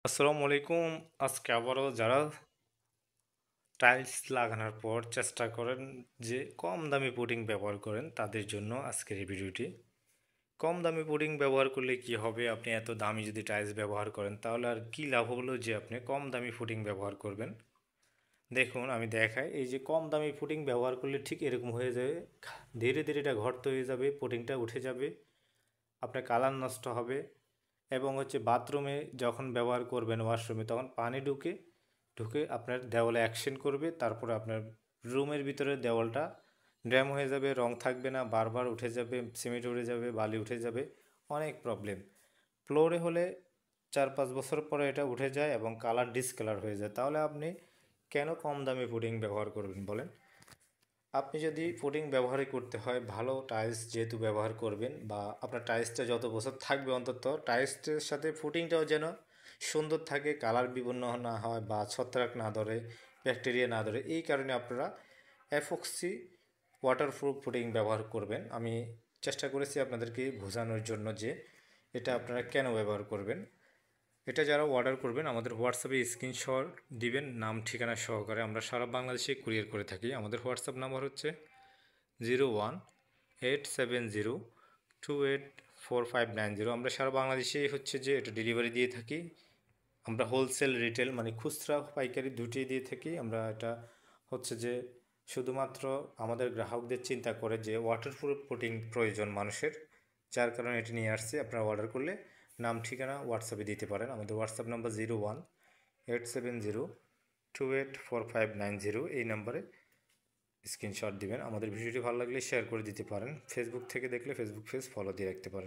আসসালামু আলাইকুম। আজকে আবারও যারা টাইলস লাগানোর পর চেষ্টা করেন যে কম দামি পুডিং ব্যবহার করেন তাদের জন্য আজকের এই ভিডিওটি। কম দামি পুডিং ব্যবহার করলে কি হবে? আপনি এত দামি যদি টাইলস ব্যবহার করেন তাহলে আর কি লাভ হলো যে আপনি কম দামি পুডিং ব্যবহার করবেন? দেখুন আমি দেখাই, এই যে কম দামি পুডিং ব্যবহার করলে ঠিক এরকম হয়ে যাবে। ধীরে ধীরে এটা ঘর্ত হয়ে যাবে, পুডিংটা উঠে যাবে, আপনার কালার নষ্ট হবে এবং বাথরুমে যখন ব্যবহার করবেন, ওয়াশরুমে, তখন পানি ঢুকে ঢুকে আপনার দেওয়ালে অ্যাকশন করবে। তারপরে আপনার রুমের ভিতরে দেওয়ালটা ড্যাম হয়ে যাবে, রং থাকবে না, বারবার উঠে যাবে, সিমেন্ট উঠে যাবে, বালি উঠে যাবে, অনেক প্রবলেম। ফ্লোরে হলে 4-5 বছর পরে এটা উঠে যায় এবং কালার ডিসকালার হয়ে যায়। তাহলে আপনি কেন কম দামি পুডিং ব্যবহার করবেন বলেন? আপনি যদি পুডিং ব্যবহারই করতে হয়, ভালো টাইলস যেহেতু ব্যবহার করবেন, বা আপনার টাইলসটা যত বছর থাকবে অন্তত টাইলসটার সাথে পুডিংটাও যেন সুন্দর থাকে, কালার বিভিন্ন না হয় বা ছত্রাক না ধরে, ব্যাকটেরিয়া না ধরে, এই কারণে আপনারা এপক্সি ওয়াটারপ্রুফ পুডিং ব্যবহার করবেন। আমি চেষ্টা করেছি আপনাদেরকে বোঝানোর জন্য যে এটা আপনারা কেন ব্যবহার করবেন। এটা যারা অর্ডার করবেন আমাদের হোয়াটসঅ্যাপে স্ক্রিনশট দিবেন, নাম ঠিকানা সহকারে। আমরা সারা বাংলাদেশে কুরিয়ার করে থাকি। আমাদের হোয়াটসঅ্যাপ নাম্বার হচ্ছে 0187028459 আমরা সারা বাংলাদেশে এটা ডেলিভারি দিয়ে থাকি। আমরা হোলসেল রিটেল মানে খুচরা পাইকারি দুটোই দিয়ে থাকি। আমরা এটা শুধুমাত্র আমাদের গ্রাহকদের চিন্তা করে যে ওয়াটারপ্রুফ পুডিং প্রয়োজন মানুষের, যার কারণে এটি নিয়ে আসছে। আপনারা অর্ডার করলে নাম ঠিকানা হোয়াটসঅ্যাপে দিতে পারেন। আমাদের হোয়াটসঅ্যাপ নাম্বার 0187028459 এই নাম্বারে স্ক্রিনশট দিবেন। আমাদের ভিডিওটি ভালো লাগলে শেয়ার করে দিতে পারেন। ফেসবুক থেকে দেখলে ফেসবুক পেজ ফলো দিয়ে রাখতে পারেন।